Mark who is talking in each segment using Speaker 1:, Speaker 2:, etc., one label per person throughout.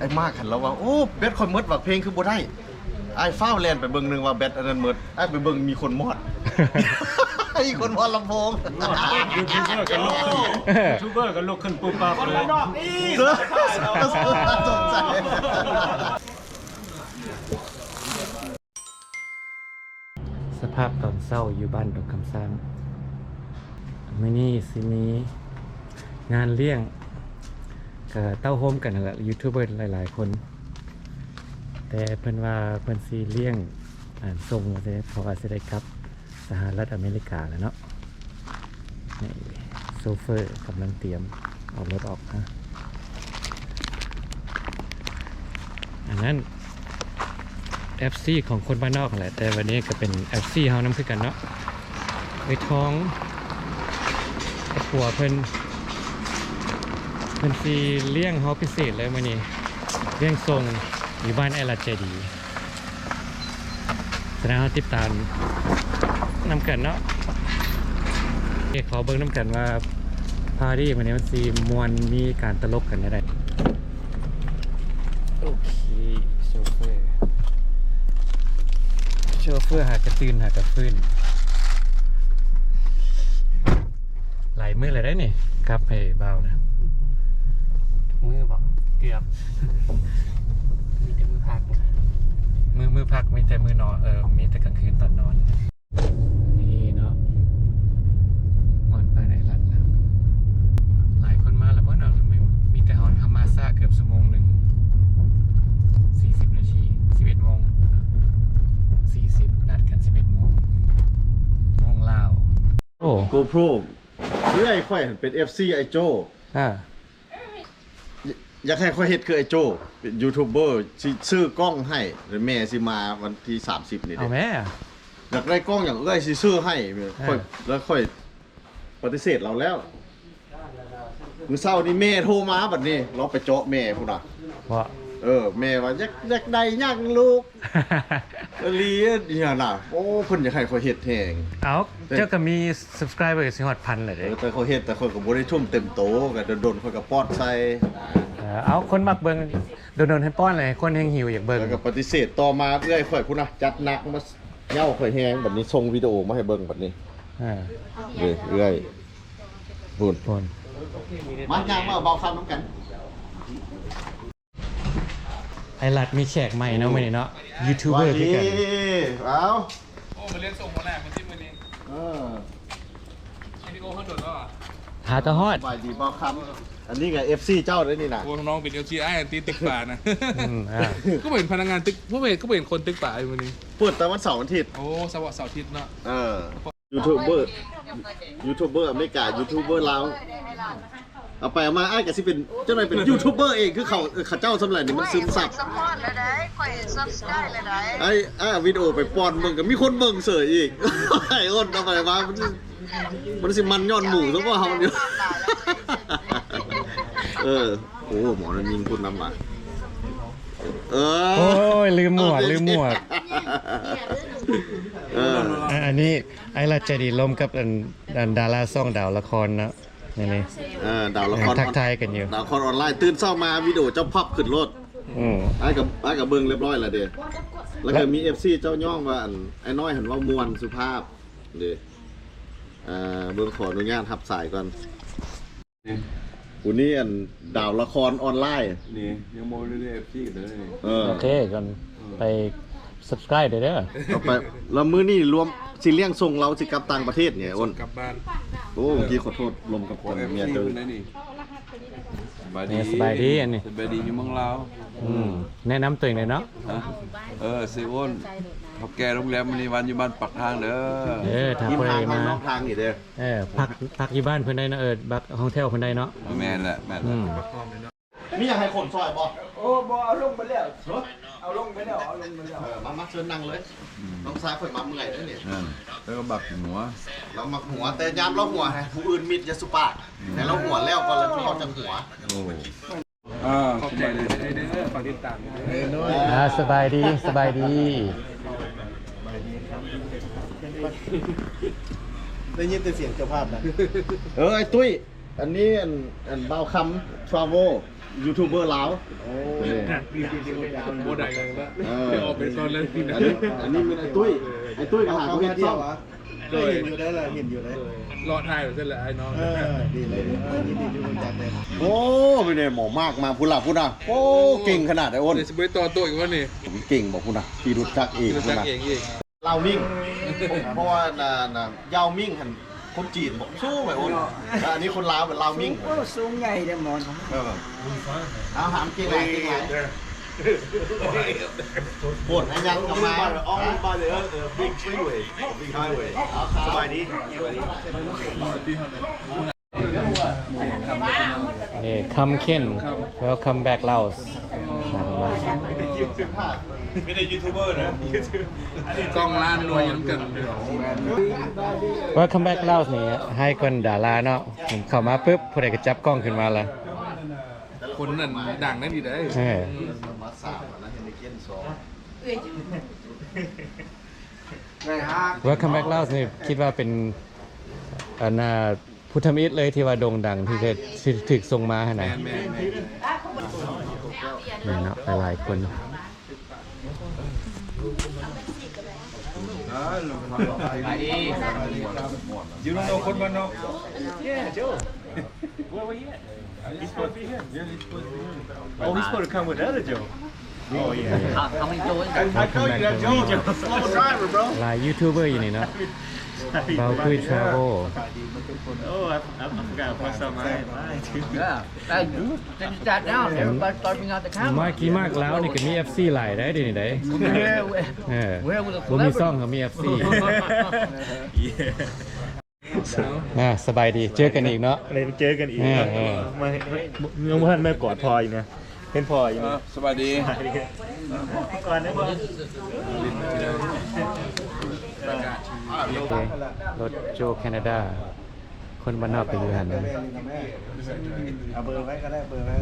Speaker 1: อ้มากหันแล้วว่าโอ้แบตคอยมดว่าเพลงคือบ่ได้ไอ้ฟ้าวแลนไปเบิ่งนึงว่าแบตอันนั้นมดไอ้ไปเบิ่งมีคนมอดไอ้คนมอดลำโพง
Speaker 2: ยูทูบเบอร์ก็ลุกขึ้นปุ๊บปั๊บคนละดอกนี่
Speaker 1: สนใจ
Speaker 3: สภาพตอนเศร้าอยู่บ้านดอกคำซ้ำมื้อนี้สิมีงานเลี้ยงกับเต้าโฮมกันนั่นแหละยูทูบเบอร์หลายๆคน แต่เพิ่นว่าเพิ่นสิเลี้ยงส่งเลยเพราะว่าสิได้กลับสหรัฐอเมริกาแล้วเนาะนี่โซเฟอร์กำลังเตรียมออกรถออกนะอันนั้น FC ของคนบ้านนอกแหละแต่วันนี้ก็เป็น FC เฮานำคือกันเนาะไอ้ท้องไอ้ผัวเพิ่นสิเลี้ยงเฮาพิเศษเลยมื้อนี้เลี้ยงส่งอยู่บ้านไอรัดเจดีแสดงว่าติดตามนำกันเนาะขอเบิ่งนำกันว่าพาร์ตี้วันนี้มันสิมวนมีการตลกกันได้โอเคโชเฟอร์หากระตื่นหากระฟื้นหลายมื้อเลยได้นี่ครับให้เบานะมือบอกเกือบมีแต่มือพักมือพักมีแต่มือนอนมีแต่กลางคืนตอนนอนนี่เนาะวันไปไหนรัดแล้วหลายคนมาแล้วว่าเนาะมีแต่ฮอนทำมาซ่าเกือบชั่วโมงหนึ่ง40 นาที11 โมง40นัดกัน11 โมงลาวโอ้
Speaker 1: GoPro เรื่อยค่อยเป็น FC ไอโจอยากให้ค่อยเฮ็ดคือไอโจเป็นยูทูบเบอร์ซื้อกล้องให้แล้วแม่สิมาวันที่30นี่เด้
Speaker 3: เอาแม่
Speaker 1: อยากได้กล้องอย่างเอ้ยสิซื้อให้ค่อยแล้วค่อยปฏิเสธเราแล้วมื้อเช้านี่แม่โทรมาบัดนี้เราไปเจาะแม่พุ่นน่ะ
Speaker 3: ว่า
Speaker 1: แม่ว่าอยากได้หยังลูกลีเนี่ยน่ะโอ้เพิ่นอยากให้ค่อยเฮ็ดแฮง
Speaker 3: เอาเจ้าก็มี subscriber สิฮอด1,000เลยเด้
Speaker 1: แต่ค่อยเฮ็ดแต่ค่อยก็บ่ได้ทุ่มเต็มโตก็โดนๆค่อยก็ป้อนใส่
Speaker 3: เอาคนมักเบิ่งโดนๆให้ป้อนเลยคนแห่งหิวอยากเบิ่ง
Speaker 1: แล้วก็ปฏิเสธต่อมาเอื้อยข่อยพุ่นน่ะจัดหนักมาเหย้าข่อยแฮงบัดนี้ส่งวิดีโอมาให้เบิ่งบัดนี้เอื้อยพุ่น
Speaker 3: คน
Speaker 1: มันยางมาเบาคำน้ำกัน
Speaker 3: ไอรัดมีแขกใหม่เนาะมื้อนี้เนาะยูทูบเบอร์คือกัน
Speaker 1: เอา
Speaker 4: โอ้มาเรียนส่งมาแหละมาที่มือนี้ ไอพี่โอ้เขาโดดแล้วอ่ะ
Speaker 3: หาตะฮอด
Speaker 1: สบายดีเบาคำอันนี้ไง FC เจ้าเลยนี่นะ
Speaker 4: โอ้น้องเป็นLGI ตีตึกป่านะ
Speaker 3: อ่า
Speaker 4: ก็เป็นพนักงานตึกก็เป็นคนตึกป่าอยู่มือนี้
Speaker 1: เปิดแต่วันเสาร์อาทิตย์
Speaker 4: โอ้เสาร์อาทิตย์เนาะ
Speaker 1: ยูทูบเบอร์อเมริกายูทูบเบอร์ลาวเอาไปเอามาอ้ายก็สิเป็นเจ้าหน่อยเป็นยูทูบเบอร์เองคือเขาเจ้าสำหรับนี่มันซึมซับ
Speaker 5: ซัพพอร์ตเลยได้ข่อยซับสไครบ์เลยได้
Speaker 1: ไอ้วิดีโอไปป้อนเบิ่งก็มีคนเบิ่งเสยอีก ไอ้อ้นเอาไปมามันสิมันย้อนหมูซะว่าเฮาเดียวโอ้หมอนั่นยิงคุณนำมา
Speaker 3: โอ้ยลืมหมวกอันนี้ไอรัดใจดีลมกับอันดาราซ่องดาวละครนะนี่
Speaker 1: ดาวละคร
Speaker 3: ทักทายกันอยู่
Speaker 1: ดาวละครออนไลน์ตื่นเช้ามาวิดีโอเจ้าพับขึ้นรถไอ้กับเบิ่งเรียบร้อยแล้วเด้แล้วก็มี FC เจ้าย่องว่าไอ้น้อยเห็นว่ามวลสุภาพเด้เบิ่งขออนุญาตรับสายก่อนกูนี่ดาวละครออนไลน์
Speaker 2: นี่ยังโมได้เอฟซีกันเลย
Speaker 3: โอเคก่อนไป subscribe เด้อ
Speaker 1: ต่อไปแล้วมื้อนี้รวมสิเลี้ยงส่งเราสิกลับต่างประเทศเนี่ยอ้น
Speaker 4: กลับบ้าน
Speaker 1: โอ้เมื่อกี้ขอโทษลมกับคนเมียเจอ
Speaker 2: นี่
Speaker 3: สบายดีอันนี้
Speaker 2: สบายดีอยู่เมืองลาว
Speaker 3: แนะนำตัวเองเลยเนาะ
Speaker 2: ซีโอนเขาแก่โรงแรมมณีวันอยู่บ้านปักทางเด้อ
Speaker 3: ถ้า
Speaker 1: ทีม
Speaker 3: เพิ่น
Speaker 1: ทาง
Speaker 3: มา
Speaker 1: น้องทางนี่เด้อ
Speaker 3: พักอยู่บ้านเพิ่นได้เนาะบักห้องแถวเพิ่นได้เนาะ
Speaker 2: แม่นแหละแม่น
Speaker 1: มีอยากให้คนซอยบ่
Speaker 6: โอ้บ่เอาลงไปแล้วเอาลงไปแล้ว
Speaker 1: มาเชิญนั่งเลยน้องซ้ายข่อยมาเมื่อยเด้อนี่
Speaker 2: แล้วก็บักหัว
Speaker 1: เรามักหัวแต่ยามเราหัวให้ผู้อื่นมิดอย่าสุปากแต่เราหัวแล้วก่อนแล้วเขาจะหัว
Speaker 2: ขอบใจเลยฝากติดตาม
Speaker 3: สบายดี
Speaker 6: ได้ยินแต่เสียงเจ้าภาพนะ
Speaker 1: ไอ้ตุ้ย อันนี้อันเบาคำทราเวลยูทูบเบอร์ลาวโอ้
Speaker 4: โบได้กันแล้วเดี๋ยวออกไปก่อนเลย
Speaker 1: อันนี้เป็นไอ้ตุ้ยกับหาเขาเห็นซ่อง
Speaker 6: เคยเห็นอยู่ได้เลยเห็นอยู่เลย
Speaker 4: รอถ่ายอยู่เส้นเลยไอ้น้อง
Speaker 6: ดีเลยยินดีที่รู้จักเลย
Speaker 1: โอ้ไม่ได้หมอมากมาพูดละโอ้เก่งขนาดไอ้อ้น
Speaker 4: เดี๋ยวจะไปต่อตัวอีกวันนี้
Speaker 1: ผมเก่งบอกพูดนะพี่รู้จักเอง
Speaker 4: รู้
Speaker 1: พูด
Speaker 4: จัก
Speaker 1: นะ
Speaker 4: เองอีก
Speaker 1: เล่ามิ่งเพราะว่าเยาวมิ่งหันคนจีนบอกสู้ไปอ้นอันนี้คนลาวเป็นลาวมิ่ง
Speaker 6: โอ้สูงใหญ่เด้อหมอน
Speaker 1: เอาหามเก่งไรปวดให้ยังกลับมาออกมาเลยบิ๊กช่วยบิ๊กช่วยสบายดี
Speaker 3: นี่คำเค้น welcome back Laos
Speaker 4: กล้องล้านหน่วยยังกัน
Speaker 3: welcome back Laos นี่ให้คนดาราเนาะผมเข้ามาปุ๊บผู้ใดก็จับกล้องขึ้นมาละ
Speaker 4: คนนั่นดังนั่นดีได้
Speaker 1: มาสามแล้วเห็นในเกียนสอง
Speaker 3: welcome back Laos นี่คิดว่าเป็นอันพุทธมิตรเลยที่ว่าโด่งดังที่เคยถึกส่งมาให้ไหน
Speaker 4: แม่
Speaker 3: นี่เนาะหลายๆคน
Speaker 6: ยูโนคนบ้านนอก Oh, he's supposed to come with other Joe. Oh yeah.
Speaker 7: How many Joe is
Speaker 6: I told you that Joe. Slow driver, bro.
Speaker 3: หลายยูทูบเบอร์อยู่นี่เนาะเบาคุยทราเวล
Speaker 6: Oh, I forgot to put something in mine too.
Speaker 7: Yeah. Hey, just sat down. Everybody started bringing out the
Speaker 3: มา
Speaker 7: camera.
Speaker 3: กี่มากแล้วนี่ก็มี FC หลายได้ดินี่ได้
Speaker 7: Where was the
Speaker 3: บ่มีซ่อง
Speaker 7: celebrity?
Speaker 3: ก็มี FC
Speaker 6: Yeah.
Speaker 3: สบายดีเจอกันอีกเนาะ
Speaker 6: เลยไปเจอกันอีก ไม่ยังไม่ทันแม่กอดพออีกนะเห็นพออีกนะ
Speaker 2: สวัสดี
Speaker 6: ก่อนนะ
Speaker 3: รถโจแคนาดา คนบ้านนอกไปอยู่หันนั้น
Speaker 6: เอาเบอร์ไว้ก็ได้เบอร์ไว้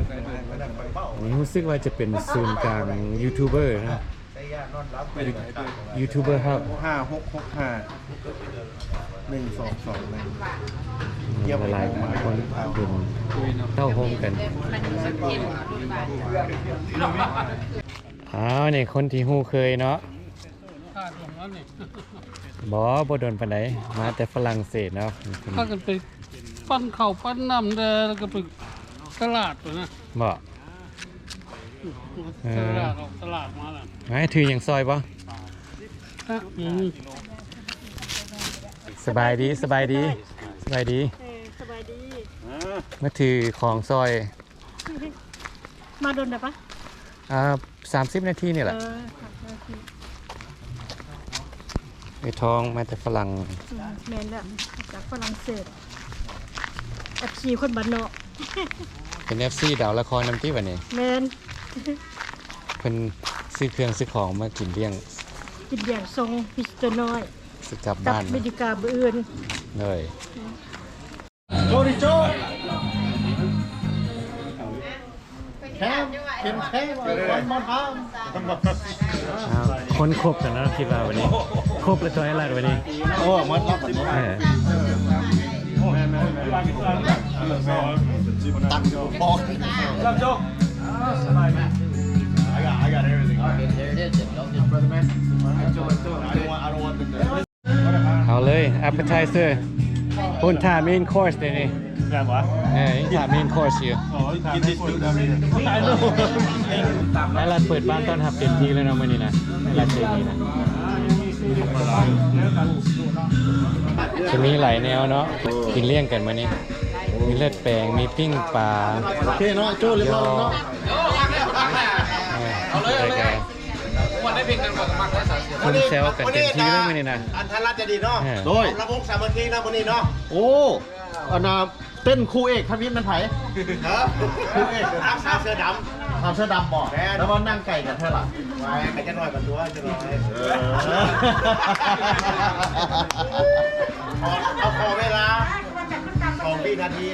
Speaker 6: ก็ได้เป้า
Speaker 3: อันนี้รู้สึกว่าจะเป็นศูนย์กลางยูทูบเบอร์นะยูทูบเบอร์ครับ
Speaker 6: 56651221
Speaker 3: หลายๆคนเป็นเต้าโฮมกันอ้าวนี่คนที่ฮู้เคยเนาะบ่โดนปานใดมาแต่ฝรั่งเศสเนาะ
Speaker 8: ถ้ากันไปปั้นข้าวปั้นน้ำเด้อแล้วก็ไปตลาดไปนะ
Speaker 3: บ่
Speaker 8: ตลาดออกตลาดมาแล้ว
Speaker 3: ไงถืออย่างซอยบ่
Speaker 8: ฮะ
Speaker 3: สบายดีสบายดีสบายดี
Speaker 9: สบายดี
Speaker 3: มาถือของซอย
Speaker 9: มาโดนได้ปะ
Speaker 3: 30 นาทีนี่แหละไอ้ทองมาแต่ฝรั่ง
Speaker 9: แมนแล้วจากฝรั่งเศสFC คนบ้านนอก
Speaker 3: เป็น FC ดาวละครน้ำที่วันนี้
Speaker 9: แมน
Speaker 3: เพิ่นซื้อเครื่องซื้อของมากินเลี้ยง
Speaker 9: กินอย่างทรงพิสเตอร์น้อย
Speaker 3: สิกลับ
Speaker 9: กับ
Speaker 3: บ้าน
Speaker 9: เมดิกาเบื่อน
Speaker 3: เลย
Speaker 1: โจดิโจแคมเป็นแคมคนมาท
Speaker 3: คนครบกันแล้วคิดว่าวันนี้ ครบแล้วตัวไอ้ลาดวันนี้
Speaker 1: ำโอ้มันรับมันตัดบอกรับโจ I got everything.
Speaker 7: There it is. Don't just brother man.
Speaker 1: I don't want them to.
Speaker 3: เอาเลย appetizer คุณถาม main course เลยนี่
Speaker 6: แบบวะ
Speaker 3: ถาม main course อยู่
Speaker 1: Get this dude.
Speaker 3: ไอ้ลาดเปิดบ้านต้อนรับเต็มที่เลยเนาะมื้อนี้นะไอ้ลาดเจนี่นะจะมีหลายแนวเนาะกินเลี่ยงกันมื้อนี้ มีเลือดแปลงมีปิ้งปลา
Speaker 1: โอเคเนาะโจเรียบร้อยแล้วเนาะ
Speaker 3: เอาเลยวันได้เพียงกันก่อนมักได้คนแซวกันเต็มที่เลยมื้อนี้นะ
Speaker 6: อันทันรัตจะดีเนาะ
Speaker 1: โดย
Speaker 6: ระบบสามัคคีนะวันนี้เนาะ
Speaker 1: โอ้อันน่ะเต้นคู่เอกทวิตมันไผ
Speaker 6: คู่เอกทักษะเสื้อด
Speaker 1: ทำเสื้อดำบอกแล้วว่านั่งไก่กันเท่าไหร่
Speaker 6: ำไว้ใครจะน้อยกว่าตัวจะน้อยเอาขอเวลา2 วินาที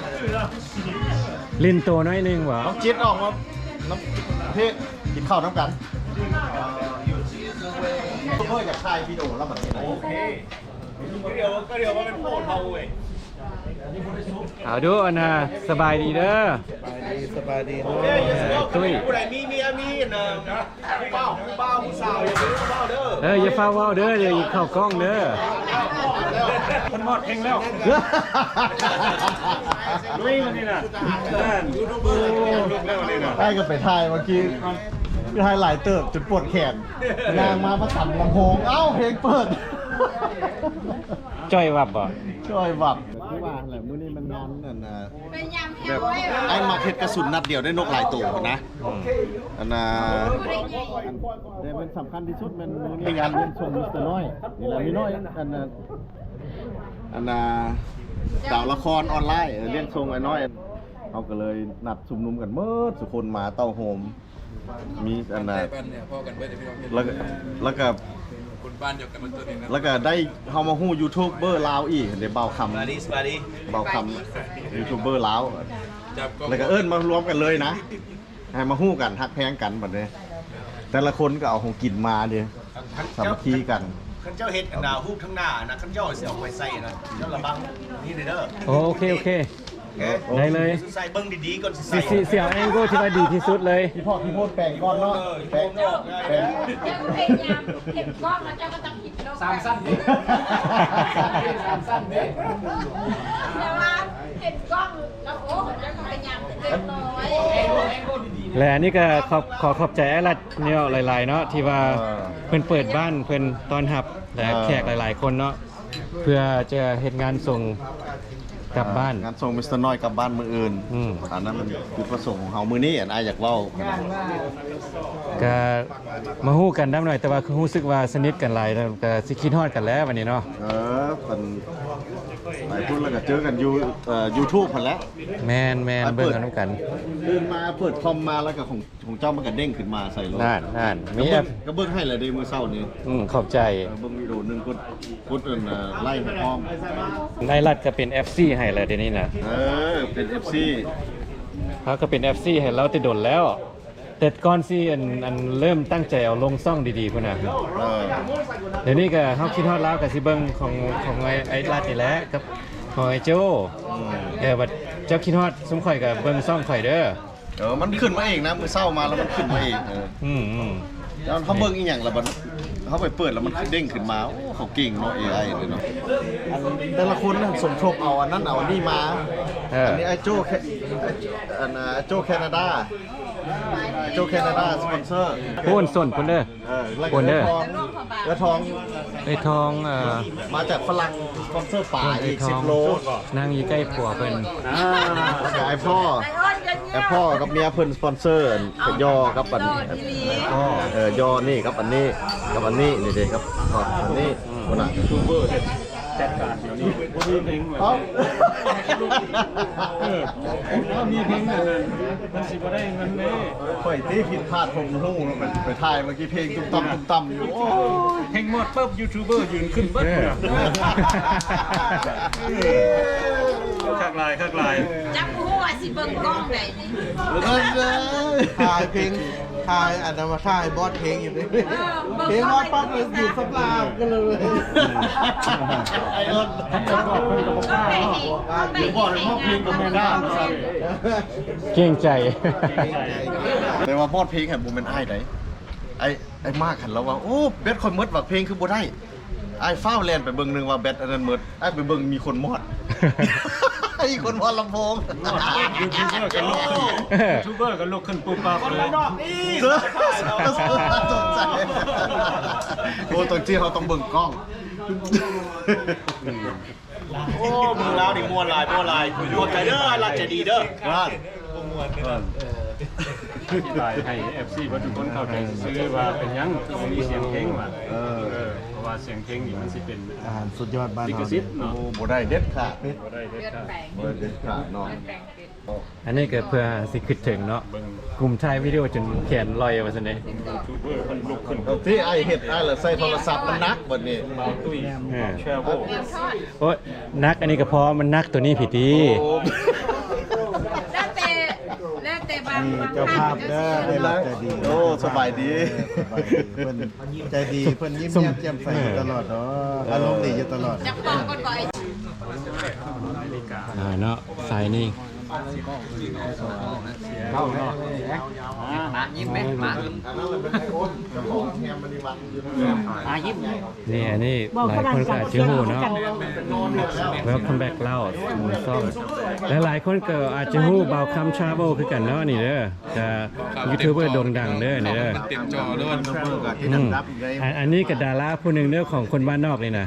Speaker 3: ลิ้นโตน้อยหนึงหวะ
Speaker 1: น้องจิ๊ดออกมาน้ำพี่กินข้าวน้ำกันเพื่อจะถ่ายวิดีโอแล้วแบบนี้โอเคก็เดี๋ยวว่าเป็นโพดเท่าเว้ย
Speaker 3: เอาดูอันน่ะสบายดีเด้อ
Speaker 6: สบายดี
Speaker 3: ตุ้ย
Speaker 6: ผู้ใดมีเมียมีนะเป้าผู้สาวอย่าไปเป้าเด้อ
Speaker 3: อย่าฟ้าว้าวเด้อเดี๋ยวอีกเข้ากล้องเด้อ
Speaker 6: มันหมดเพลงแล้วลุยมันนี่นะยูทูบเบอร์ลุกแล้วนี่นะ
Speaker 1: ได้ก็ไปถ่ายเมื่อกี้ไปถ่ายหลายเติบจนปวดแขนนางมาประสานลำโพงเอ้าเพลงเปิด
Speaker 3: จ้อยวับบ่
Speaker 1: ช่วยบับคือว่าแหละมื้อนี้มันงานนั่นน่ะแบบไอ้มาเฮ็ดกระสุนนัดเดียวได้นกหลายตัวนะอันน่ะแต่มันสำคัญที่สุดมันมื้อนี้งานเลี้ยงส่งมิสเตอร์น้อยนี่แหละมีน้อยอันน่ะดาวละครออนไลน์เลี้ยงส่งไอ้น้อยเขาก็เลยนัดชุมนุมกันหมดทุกคนมาเต้าโฮมมีอันน่ะ
Speaker 2: บ้านเนี่ยพ่อกันเบิดเดี๋ยวพี่น้องเห็น
Speaker 1: แล้วก็
Speaker 2: คนบ้านเดียวกันมันตัวนี้นะ
Speaker 1: แล้วก็ได้เฮามาฮู้ยูทูบเบอร์ลาวอีกเดี๋ยวเบาคำเบาคำยูทูบเบอร์ลาว
Speaker 2: จับกล้อง
Speaker 1: แล้วก็เอิ้นมารวมกันเลยนะให้มาฮู้กันฮักแพงกันบัดนี้แต่ละคนก็เอาของกินมาดิสามัคคีกัน
Speaker 6: ขันเจ้าเฮ็ดอันดาฮูบทั้งหน้านะขันเจ้าสิเอาไปใส่นะเจ้าระบังนี่เด้อ
Speaker 3: โอเคได้เลย
Speaker 6: ใส่เบิ่งดีๆก่อนสิ
Speaker 3: เสี่ยวแองโก้ที่ว่าดีที่สุดเลย
Speaker 1: พี่พ่อพี่โพดแปลงก่อนเนาะแปลง
Speaker 9: เจ้าพยายามเก็บกล้องแล้วเจ้าก็ต้องคิดลงไป3 สั้นดิ3 สั้นดิแต่ว่าเก็บกล้องแล้วโอ้เจ้าก็พยายามเล็กน้อย
Speaker 3: และอันนี้ก็ขอบใจไอ้รัดเนี่ยหลายๆเนาะที่ว่าเพิ่นเปิดบ้านเพิ่นต้อนรับและแขกหลายๆคนเนาะเพื่อจะเฮ็ดงานส่งกลับบ้าน
Speaker 1: งานส่งมิสเตอร์น้อยกลับบ้านมื้ออื่นอันนั้นมันจุดประสงค์ของเฮามื้อนี้อันอ้ายอยากเว้า
Speaker 3: ก็มาฮู้กันได้หน่อยแต่ว่าคือรู้สึกว่าสนิทกันหลายแล้วก็สิคิดฮอดกันแล้ววันนี้เนาะ
Speaker 1: เป็นหลายคนแล้วก็เจอกันอยู่YouTube พุ่นแหล้ว
Speaker 3: แม่นเบิ่งกันนำกัน
Speaker 1: ตื่นมาเปิดคอมมาแล้วก็ของเจ้ามันก็เด้งขึ้นมาใส่รถ
Speaker 3: นั่นมี
Speaker 1: มี
Speaker 3: แอป
Speaker 1: ก็เบิ่งให้เลยเด้มื้อเช้านี้
Speaker 3: ขอบใจ
Speaker 1: เบิ่งวิดีโอหนึงกดไล่ให้พร้อม
Speaker 3: นายรัดก็เป็น FC ให้แล้วเดี๋ยวนี้นะ
Speaker 1: เป็น FC
Speaker 3: เขาก็เป็น FC ให้เราแต่ดนแล้ว แต่ก่อนสิอันเริ่มตั้งใจเอาลงซ่องดีๆพุ่นน่ะเดี๋ยวนี้ก็เฮาคิดฮอดแล้วก็สิเบิ่งของไอ้รัดนี่แหละกับของไอ้โจ้บัดเจ้าคิดฮอดซุมข่อยก็เบิ่งซ่องข่อยเด้อ
Speaker 1: มันขึ้นมาเองนะมื้อเช้ามาแล้วมันขึ้นมาเองแล้วเขาเบิ่งอีหยังแล้วบัดเขาไปเปิดแล้วมันเด้งขึ้นมาโอ้เขาเก่งเนาะ AI เลยเนาะแต่ละคนสมทบเอาอันนั้นเอาอันนี้มาอันนี้ไอ้โจ้โจ้แคนาดาสปอนเซอร์
Speaker 3: โอนส่วนพุ่นเด้อ
Speaker 1: คนเด้อเนื้อทอง
Speaker 3: ไอ้ทอง
Speaker 1: มาจากฝรั่งสปอนเซอร์ป่าอีก10 โล
Speaker 3: นั่งอยู่ใกล้ผัวเพิ่น
Speaker 1: แล้วก็ไอ้พ่อกับเมียเพิ่นสปอนเซอร์เป็นย่อกับอันย่อนี่กับอันนี้กับอันนี้นี่เด้ครับอันนี้คนน่ะยูทูบเบอร์จัดการเดี๋ยวนี้มีเพลงเหมือน
Speaker 6: มีเพลงนั่นมันสิบ่ได้เงินเด้
Speaker 1: ข่อยที่ผิดพลาดผมฮู้มันไปถ่ายเมื่อกี้เพลงตุ้มต่ำอยู่โอ้
Speaker 6: เพลงหมดปุ๊บยูทูบเบอร์ยืนขึ้นเบิดคักลาย
Speaker 9: จับหัวสิเบิ่งกล้องได้นี่
Speaker 6: ถ่ายเพลงถ่ายอันนั้นมาถ่ายบอสเพลงอยู่ด้วยเพลงบอสปั๊บเลยอยู่สปากันเลย
Speaker 1: ไอ้อ้นเดี๋ยวบอกเลยพ่อเพลงกับแม่ด้า
Speaker 3: เก่งใจ
Speaker 1: แต่ว่าบอดเพลงหันบุเป็นไอ้ไหนไอ้มากหันแล้วว่าโอ้เบสคนมดว่าเพลงคือบ่ได้ไอ้ฟ้าวแลนไปเบิ่งนึงว่าเบสอันนั้นมดไอ้ไปเบิ่งมีคนมอดไอ้คนมอดลำโพง
Speaker 6: ยูทูบเบอร์ก็ลุกขึ้นปุ๊บปั๊บเลย
Speaker 1: สนใจโอ้ตอนที่เขาต้องเบิ่งกล้อง
Speaker 6: โอ้มึงแล้วนี่มัวลายขอบใจเด้อรักใจดีเด้อ
Speaker 3: ลายให้ FC ว่าทุกคนเข้าใจซื้อว่าเป็นยังมีเสียงเพลงว่าเพราะว่าเสียงเพลงนี่มันสิเป็น
Speaker 1: สุดยอดบ้าน
Speaker 3: ลิขสิทธิ์เนาะ
Speaker 1: บ่ได้เด็ดขาดเนาะ
Speaker 3: อันนี้ก็เพื่อสิคิดถึงเนาะกลุ่มถ่ายวิดีโอจนแขนลอยว่าซั่นเด้
Speaker 1: ที่ไอ้เฮ็ดไอ้ละใส่โทรศัพท์มันนักบัดนี้
Speaker 3: แชร์โโอ้ยนักอันนี้ก็พอมันนักตัวนี้ผิดดี
Speaker 9: แล้วแต่บาง
Speaker 6: เจ้าภาพเด้อได้รับใจดี
Speaker 1: โอ้สบายดี
Speaker 6: เพิ่นใจดีเพิ่นยิ้มแย้มแจ่มใสอยู่ตลอดเนาะอารมณ์ดีอยู่ตลอด
Speaker 9: จักบอกก่อนบ่
Speaker 3: เนาะสายนี่
Speaker 7: เข้าเนาะมายิ้มไหมมายิ้ม
Speaker 3: นี่อันนี้หลายคนก็อาจจะฮู้เนาะ Welcome back เล่าซ่องและหลายคนก็อาจจะฮู้เบาคำ Travel คือกันเนาะนี่เด้อจะยูทูบเบอร์โด่งดังเด้อนี่เด้อ
Speaker 4: เต็มจอด้วย
Speaker 3: อันนี้ก็ดาราผู้หนึ่งเด้อของคนบ้านนอกนี่นะ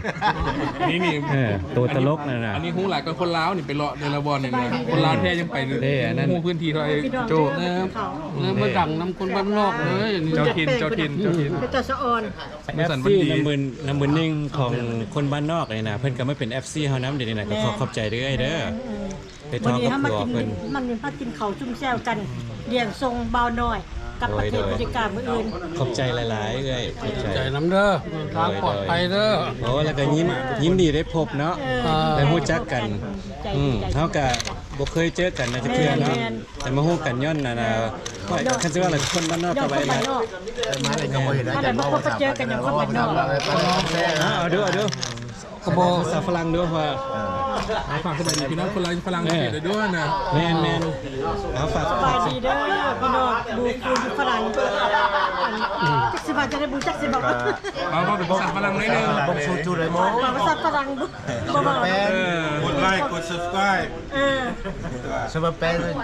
Speaker 4: นี่
Speaker 3: ตัวตลกนั่นน่ะ
Speaker 4: อันนี้หูหลายก็คนลาวนี่ไปเลาะเดลบอลเนี่ยนะคนลาวแท้ยังไปหูพื้นที่เท่าไอ้โจ
Speaker 8: เนี่ยมาดังน้ำคนบ้านนอกเลยอย่างนี้
Speaker 4: เจ้าทิน
Speaker 9: เป็นตัวสะออน
Speaker 3: FC น้ำมือนิ่งของคนบ้านนอกเลยนะเพิ่นก็ไม่เป็น FC เฮานํเดี๋ยวนี้นะก็ขอบใจเด้อเด้อไปท
Speaker 9: วัน
Speaker 3: อง
Speaker 9: นี้
Speaker 3: กับ
Speaker 9: เขามา
Speaker 3: ตัว
Speaker 9: กิน
Speaker 3: เพิ่น
Speaker 9: มันมากินเขาวจุ่มแซวกันเลี้ยงทรงเบาหน่อย กับประเทศบริการมืออื่น
Speaker 3: ขอบใจหลายๆเอ้ยขอบใจ
Speaker 8: ใจน้ำเด้อทางปลอดภัยเด้อ
Speaker 3: โอ้แล้วก็ยิ้มดีได้พบเนาะได้ฮู้จักกันเฮาก็บ่เคยเจอกันนะจักเทื่อเนาะแต่มาฮู้กันย้อนน่ะนะคันสิว่าล่ะคนบ้านนอก
Speaker 9: เดี๋ย
Speaker 3: ก็
Speaker 9: ว
Speaker 3: ไป
Speaker 9: คนบ้านนอก
Speaker 6: มาเลยก็บ่เห็น
Speaker 9: ถ้าเดี๋ยวมาพบมาเจอกันอย่างคนบ้านนอก
Speaker 3: เอาดูกระบอกภาษาฝรั่งด้วยว่า
Speaker 4: ฝากสบายดีพี่น้องคนลาวฝรั่งเศสด้วยนะ
Speaker 3: แม่นเอาฝาก
Speaker 9: สบายดีเด้อพี่น้องดูคุณฝรั่งจักสิบาทจะได้บูจักสิบาท
Speaker 4: เอาเป็นภาษาฝรั่งนิดนึง
Speaker 6: ผมสู้จุเลยมั้ง
Speaker 9: ภาษาฝรั่งบ่บ่
Speaker 6: กดไลค์กด subscribe sama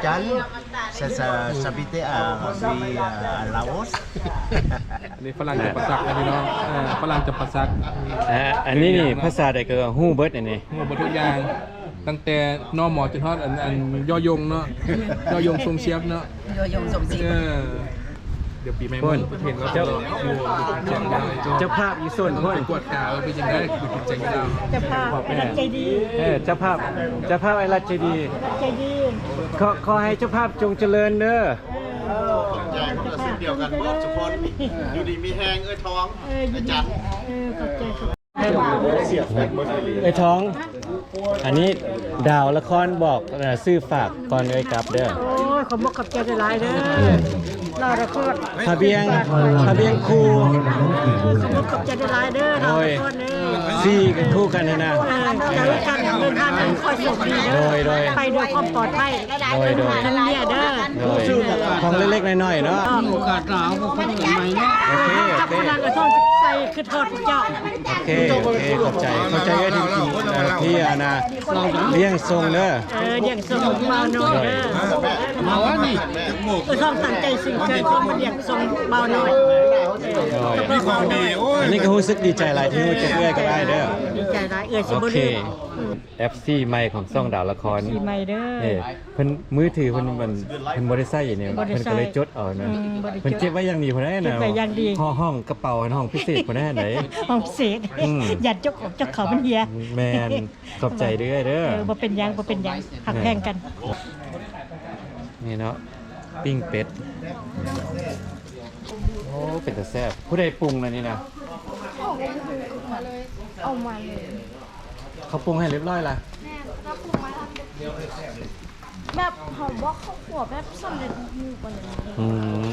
Speaker 6: Jan saya habite à Laos
Speaker 4: อันนี้ฝรั่งจะประซักนะพี่น้องฝรั่งจะประซัก
Speaker 3: อันนี้นี่ภาษาใดก็ฮู้เบิดอันนี้
Speaker 4: หมดทุกอย่างตั้งแต่นอหมอจนทอดอันย่อยงเนาะย่อยงทรงเชียบเนาะย่อยงทรงเชียบเดี๋ยวปีใหม่มันเห็นว่าเราอยู่
Speaker 3: เจ้าภาพอีส่วนพ่น
Speaker 4: กวดกาวเป็นยังไงคือจิตใจกันเรา
Speaker 9: จะพาใจดี
Speaker 3: เจ้าภาพไอ้รัชใจดี
Speaker 9: ใจดี
Speaker 3: ขอให้เจ้าภาพจงเจริญเด้อ
Speaker 1: ใหญ่คนละสิ่งเดียวกันเบิดทุกคนอยู่ดีมีแหงเอ้ยท้องอาจารย์
Speaker 9: ขอบใจ
Speaker 3: ไอ้ท้อง อันนี้ดาวละครบอกซื้อฝากก่อนเอ้ยกลับเด้อ
Speaker 9: โอ้ยขอบคุณขอบใจหลายเด้อรอระเบิด
Speaker 3: พาเบียงครู
Speaker 9: ขอบคุณขอบใจหลายเด้อรอ
Speaker 3: โดย
Speaker 9: ระเบิดเด้อ
Speaker 3: ซี่กันคู่กันนะ
Speaker 9: เจอกันเดินทางนั้นค่อยสุขดีเด้อ
Speaker 3: โดย
Speaker 9: ไปด้วยความปลอดภัย
Speaker 3: โดย
Speaker 9: ทั้งเนี่ยเด้อ
Speaker 3: ของเล็กๆน้อยๆเนาะ
Speaker 8: โอกาสหนาวก็คงจะไม่เนาะ
Speaker 3: โอเค
Speaker 9: จับพลังกระท่อนใส่คือทอดเจ้า
Speaker 3: โอเคขอบใจเอ้ยที่นะเลี้ยงทรงเด้อ
Speaker 9: เดี่ยงส่งเบาหน่อยเด้อ
Speaker 8: มาว่านี่
Speaker 9: ท่องตั้งใจสิ่งเกินความเดี่ยงส่งเบาหน่อย
Speaker 3: มีของดีอันนี้ก็รู้สึกดีใจหลายที่รู้จักเอื้อยก็ได้เด้อ
Speaker 9: ดีใจหลายสิ
Speaker 3: โอ
Speaker 9: บ่
Speaker 3: เค
Speaker 9: ลืม
Speaker 3: FC ใหม่ของซ่องดาวละคร
Speaker 9: ปีใหม่เด้อ
Speaker 3: เพิ่นมือถือเพิ่นบ่ได้ใช้เนี่ย
Speaker 9: บ่ได้
Speaker 3: เพิ่น
Speaker 9: ใช้
Speaker 3: ก็เลยจดเอานะ
Speaker 9: บ่ได้จด
Speaker 3: เพิ่นเก็บไว้อย่างดีพุ่นได้
Speaker 9: เก็
Speaker 3: นะ
Speaker 9: บไว้อย่างดี
Speaker 3: ห้องกระเป๋าห้องพิเศษพุ่นได้ไหน
Speaker 9: ห้องเศษหยัดเจ้าของเจ้าเขามันเฮีย
Speaker 3: แม่นขอบใจเด้อเด้อ
Speaker 9: บ่เป็นหยังหักแพงกัน
Speaker 3: นี่เนาะปิ้งเป็ดโอ้เป็นตาแซ่บผู้ใดปรุงล่ะนี่นะ
Speaker 10: เอามาเลย
Speaker 3: เขาปรุงให้เรียบร้อยล่ะ
Speaker 10: แม่ถ้าปรุงมาทำแบบหอมบอกข้าวขัวแบบสำเร็จรูปอะไรอย่างเงี้ย
Speaker 3: อืม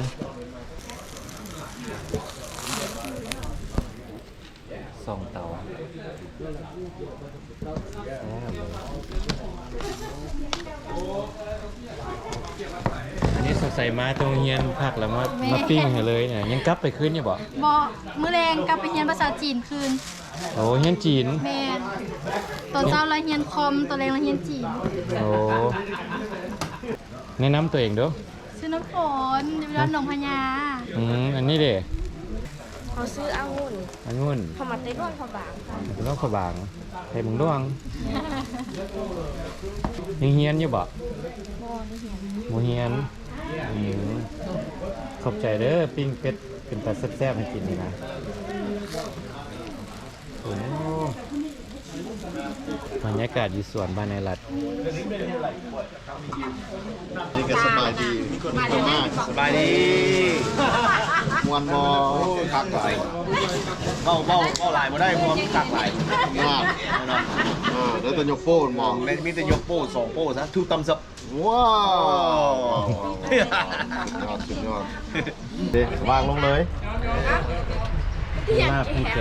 Speaker 3: สองเตาอันนี้สงสัยมาตรงเฮียนผักแล้วมาปิ้งให้เลยเนี่ยยังกลับไปคืนอยู่บ่
Speaker 10: บอกมื้อแรงกลับไปเรียนภาษาจีนคืน
Speaker 3: โอ้เฮียนจีน
Speaker 10: แม่ตอนเช้าเราเรียนคอมตอนแรงเราเรียนจีน
Speaker 3: โอ้แนะนำตัวเองเด้อ
Speaker 10: ซื้อน้ำฝนอยู่ร้านหนองพญา
Speaker 3: อันนี้เด้
Speaker 10: เขาซื้อองุ่น
Speaker 3: อันนู้น
Speaker 10: เขามาเต้นด้วยเขาบางค่ะ
Speaker 3: เป็นต้องขบางไทยมึงด้วงยังเฮียนอยู่บ่
Speaker 10: บอนี่เห็น
Speaker 3: หมูเฮียนขอบใจเด้อปิ้งเป็ดเป็นตาแซ่บๆให้กินนี่นะโอ้บรรยากาศอยู่สวนบ้านในรัฐ
Speaker 1: นี่ก็สบายดีคนมากสบายดีมวนบอคักหลายเบ้าหลายบ่ได้มวนคักหลายมากแล้วตัวยกโป้มองเล่นมีแต่ยกโป้สองโป้ซะทูตำซับว้าวสุดยอดเด็กวางลงเลย
Speaker 3: มากพี่แก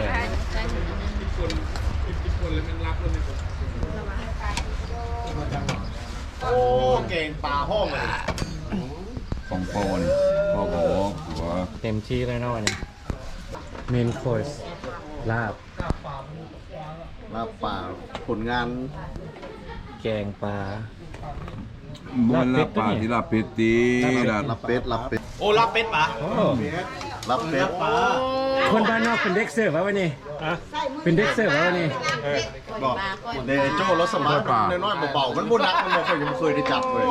Speaker 1: โอ้เก่งปลาห้องเลย
Speaker 2: ของปอนพ่อบอกหัว
Speaker 3: เต็มที่เลยเนาะวันนี้เมนคอร์สลาบ
Speaker 1: ลาบปลาผลงาน
Speaker 3: แกงปลา
Speaker 2: มันลาบปลาที่ลาบเป็ดตี
Speaker 1: ลาบเป็ด
Speaker 3: โอ้
Speaker 1: ลาบเป็ด
Speaker 3: คนบ้านนอกเป็นเด็กเสิร์ฟวะวันนี้เป็นเด็กเสิร์ฟวะวันนี้
Speaker 1: บอกเดโจ้รถสมาร์ทน้อยๆเบาๆมันบุญนักมันบอกเคยยังเคยได้จับเลย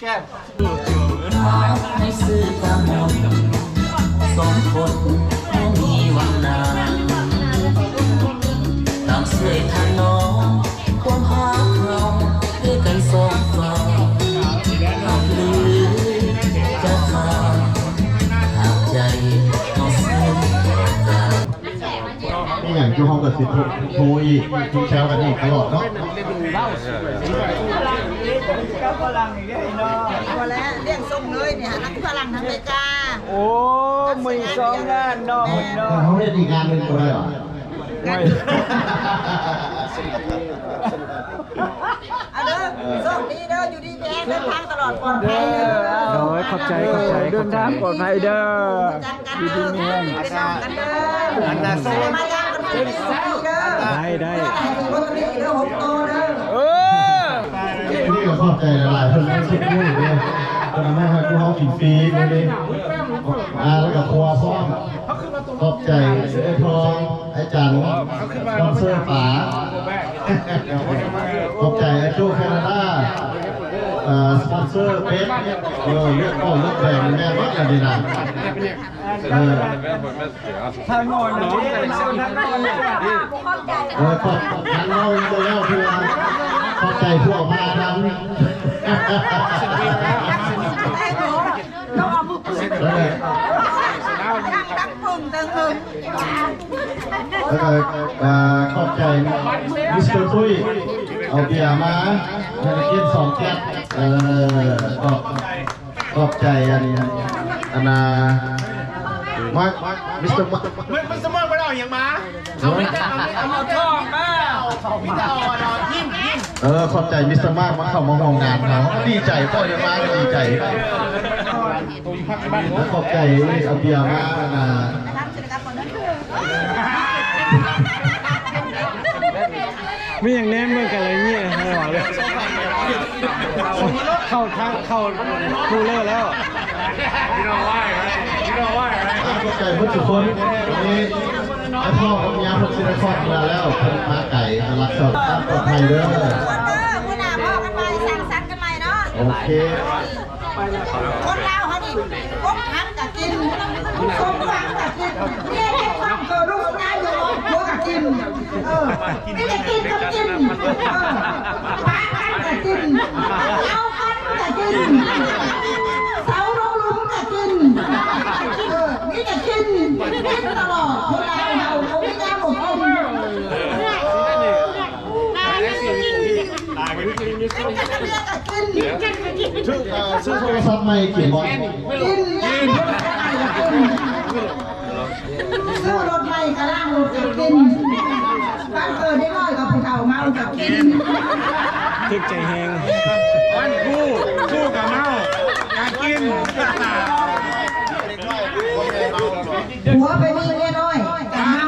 Speaker 1: แก้
Speaker 11: ให้ซื้อตามหมดสองคนไม่มีวันนานตามเสื่อยทางน้องความหาเราด้วยกันสองฝ่ายหากลืมจะขาดหากใจเราซึ้งกัน
Speaker 1: นี่อย่างที่ห้องกับสิโทรอีกทุกเช้ากันอีกตลอดเนาะ
Speaker 7: ฝรั่งอีกได้เนาะพอแล้วเลี้ยงส่งเลยเนี่ยทั้งฝรั่งทั้งอเมริกาโอ้มือสองงานเนาะ
Speaker 1: เขาเรียกอีกงานหนึ่งตัวเลยเหรอ
Speaker 7: เอาเด้อส่งดีเด้ออยู่ดีแดงเดินทางตลอดปลอดภัยเด้อ
Speaker 3: โดยขอบใจเดินทางปลอดภัยเด้อ
Speaker 7: จังกันเด้อเป็นน้องกันเด้ออันน่ะส่งมาย่างกันเป็นสาวเด้อ
Speaker 3: ได้
Speaker 7: คนนี้เด้อ6โตเด้อ
Speaker 1: นี่ก็ขอบใจหลายคนที่สุดด้วยเลยตอนนั้นให้กูเขาฟรีๆเลยแล้วกับครัวพร้อมขอบใจไอ้ทองไอ้จันน้องเสื้อป๋าขอบใจไอ้โจ้แคนาดาสปอนเซอร์เพชรเลือกก้อนเลือกแบ่งแม่วัดกันดีนะ
Speaker 7: ทางโน้นเนาะ
Speaker 1: ขอบทางเราจะเล่าเพื่อขอบใจพวกมาดำ
Speaker 7: ต้องเอามือปืนดังปุ่มดังหึง
Speaker 1: แล้วก็ขอบใจมิสเตอร์ตุ้ยเอาเบียร์มาให้กิน2 แก้วขอบใจอันน่ะมามิสเตอร์
Speaker 6: มันสมมติว่าเราอย่างมาเอาทองมาพี่จะเอายิ้ม
Speaker 1: ขอบใจมิสเตอร์มากมาเข้ามาห้องงานเขาดีใจพ่อยังมาดีใจขอบใจเอาเบียร์มา
Speaker 3: ไม่อย่างแน่เมื่อกันอะไรเงี้ยไม่หวานเลยเข้าคูลเลอร์แล้ว
Speaker 1: ขอบใจทุกคนวันนี้ไอ้พ่อกับยาพักซิลิคอนมาแล้วคนมาไก่รักษาความปลอดภัยเด้อ
Speaker 7: ผู้หน้าพ่อกันใหม่สั่งสรรค์กันใหม่เนาะ
Speaker 1: โอเค
Speaker 7: คนลาวเขานี่พกหักกับกินสมหวังกับกินเนี่ยให้ความเกิดลูกง่ายอยู่พวกกับกินไม่ได้กินกับกินปากันกับกินเอาคันกับกินเสาลงลุมกับกินนี่กับกินกินตลอดคนลาวเราเขาไม่ได้หมดกิน
Speaker 1: ซื้อโทรศัพท์ใหม่กี่บอล
Speaker 7: ซื้อรถใหม่กระล่างรถกินบ้านเกิดได้น้อยกับผู้เฒ่าเมากับกิน
Speaker 3: ทึกใจแหง
Speaker 6: วันคู่กับเมาการกิน
Speaker 7: หัวไปมีเมียน้อยกับเมา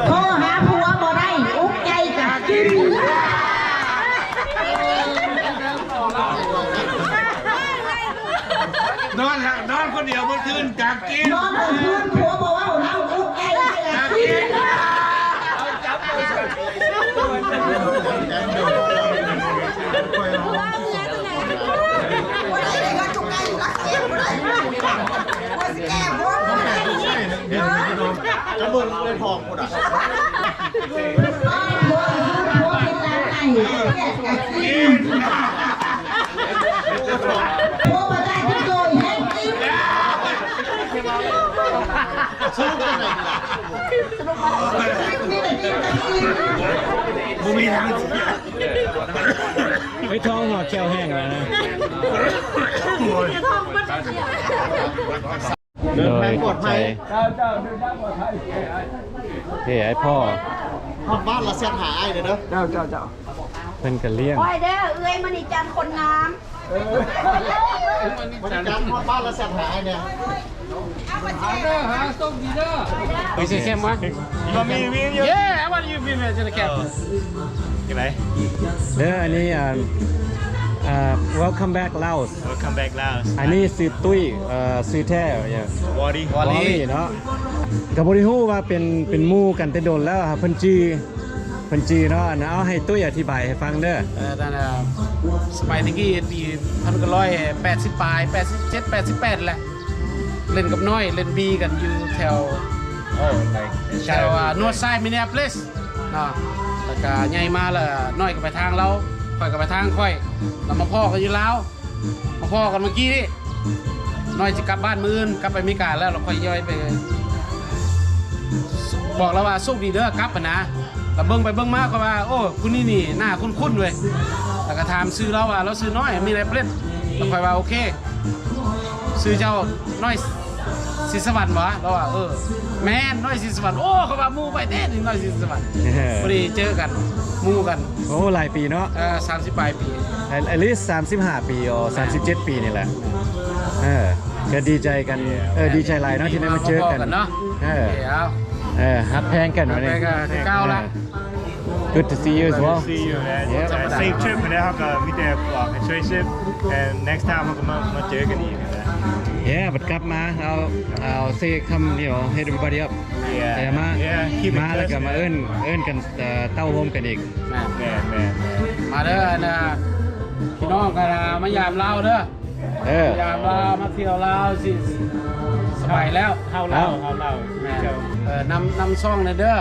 Speaker 7: โทรหาผัวบ่ได้อุกใจกับกิน
Speaker 6: นอนคนเดียวเมื่อคืนกางกิน
Speaker 7: นอนเมื่อคืนผัวบอกว่าเราอุกใจกับกิน
Speaker 1: จะเบิ่งเลยทองกูด่ะ
Speaker 7: ผัวมาได้ที่โดยให้กิน
Speaker 1: ซื้อกันไหน
Speaker 7: นี่แต่กินแต่กิน
Speaker 6: มึงมีทาง
Speaker 3: ไม่ท้องหอดแก้วแห้งแล้วนะ
Speaker 1: เดินทางปลอดภัย
Speaker 3: เฮ้ยไอ้พ่อ
Speaker 1: ฮอดบ้านละเสียหาไอ้เด้อเจ้า
Speaker 3: เพิ่นกันเลี้ยง
Speaker 7: คอยเด้อเอ้ยมันนี่จันคนงาม
Speaker 1: บริการฮอดบ้านละเสียหาไอ้เนี่ย
Speaker 8: หาส้มดีเด้อ
Speaker 3: ไม่ใช่แค่มั้ย
Speaker 8: Yeah, I want you to be to the camp.
Speaker 3: เด้ออันนี้welcome back Laos
Speaker 12: Welcome back Laos
Speaker 3: อันนี้ซื้อตุ้ยซื้อแท้เนี่ย
Speaker 12: Wally
Speaker 3: เนาะกับบริฮู้ว่าเป็นหมู่กันแต่โดนแล้วครับเพิ่นจื้อเนาะอันนั้นเอาให้ตุ้ยอธิบายให้ฟังเด้อ
Speaker 8: นั่นสมัยตะกี้ปี1980ปลาย87 88แหละเล่นกับน้อยเล่นบีกันอยู่แถวแถวNorth Side Minneapolis เนาะแล้วก็ใหญ่มาแล้วน้อยก็ไปทางเราค่อยก็ไปทางค่อยแล้วมาพ่อกันอยู่ลาวมาพ่อกันเมื่อกี้นี่น้อยจะกลับบ้านมื้ออื่นกลับไปอเมริกาแล้วเราค่อยย้อยไปบอกแล้วว่าโชคดีเด้อกลับปะนะแล้วเบิ่งไปเบิ่งมาก็ว่าโอ้คุณนี่หน้าคุ้นๆเว้ยแล้วก็ถามซื้อเราว่าเราซื้อน้อยมีอะไรเปลี่ยนเราค่อยว่าโอเคซื้อเจ้าน้อยศรีสวรรค์วะเราว่าแม่นน้อยศรีสวรรค์โอ้เขาว่าหมู่ไปเด้นี่น้อยศรีสวรรค์พอดีเจอกันหมู่กัน
Speaker 3: โอ้หลายปีเนาะ
Speaker 8: 30ปลายปี
Speaker 3: at least 35 ปีor 37 ปีนี่แหละก็ดีใจกันดีใจหลายเนาะที่ได้มาเจอกัน
Speaker 8: เนาะ
Speaker 3: ฮับแพงกันวันนี้
Speaker 8: เก้าละ
Speaker 3: Good to see you as well.
Speaker 12: See you man. Safe trip ไปแล้วก็มีแต่บอกให้ช่วยชิป and next time เราก็มาเจอกันอีกนะ
Speaker 3: Yeah บัดกลับมาเอาsay come hit everybody up มาแล้วก็มาเอิ้นกันเต้าโฮมกันอีก
Speaker 12: แม่
Speaker 8: มาเด้อนะพี่น้องกันมายามลาวเด้อยามลาวมาเที่ยวลาวสิสบายแล้ว
Speaker 12: เฮาเล่า
Speaker 8: นำซองเด้อ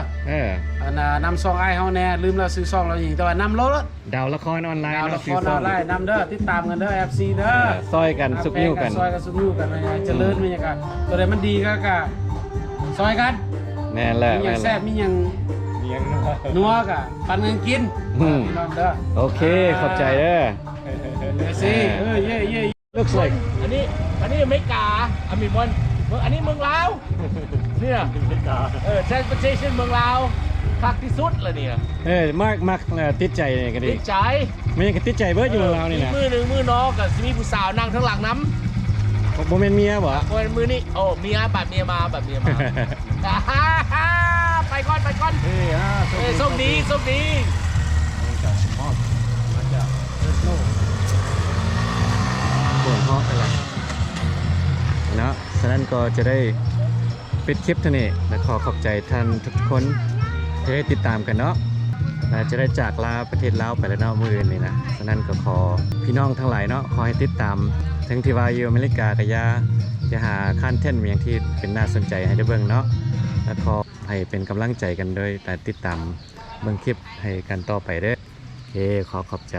Speaker 8: นำซองไอ้เฮาแน่ลืมแล้วซื้อซองเราอีกแต่ว่านำรถ
Speaker 3: ดาวละครออนไลน์
Speaker 8: ดาวละครออนไลน์นำเด้อติดตามกันเด้อ FC เด้อ
Speaker 3: ซอยกันซุกนิ้วกัน
Speaker 8: ซอยกันซุกนิ้วกันเจริญมีหยังกันตัวใดมันดีก็ซอยกัน
Speaker 3: แน่แหละ
Speaker 8: มีหยังแซ่บมีหยังนัวกะปันเงินกินพี่น้องเด้อ
Speaker 3: โอเคขอบใจเด้อ
Speaker 8: สิเย่
Speaker 3: looks like
Speaker 4: อันนี้อเมริกาอเมริกันอันนี้เมืองลาวเนี่ยtransportation เมืองลาวคักที่สุดเลยเนี่ย
Speaker 3: มากติดใจเนี่ยกันดิ
Speaker 4: ติดใจ
Speaker 3: ไม่ยังติดใจเบิร์ดอยู่เมืองลาวนี่นะ
Speaker 4: มือหนึ่งมือน้องกับมีผู้สาวนั่งทั้งหลังน้
Speaker 3: ำโมเมนต์เมียบ่
Speaker 4: โมเมนต์มือนี่โอ้เมียแบบเมียมาไปก่อนโชคดี
Speaker 3: ปวดท้องไปแล้วเนาะฉะนั้นก็จะได้ปิดคลิปเท่านี้และขอขอบใจท่านทุกคนที่ได้ติดตามกันเนาะและจะได้จากลาประเทศลาวไปแล้วเนาะมื้ออื่นนี่นะฉะนั้นก็ขอพี่น้องทั้งหลายเนาะขอให้ติดตามถึงที่ว่าอยู่อเมริกาก็อย่าจะหาคอนเทนต์อย่างที่เป็นน่าสนใจให้ได้เบิ่งเนาะและขอให้เป็นกำลังใจกันโดยแต่ติดตามเบิ่งคลิปให้กันต่อไปเด้อโอเคขอบใจ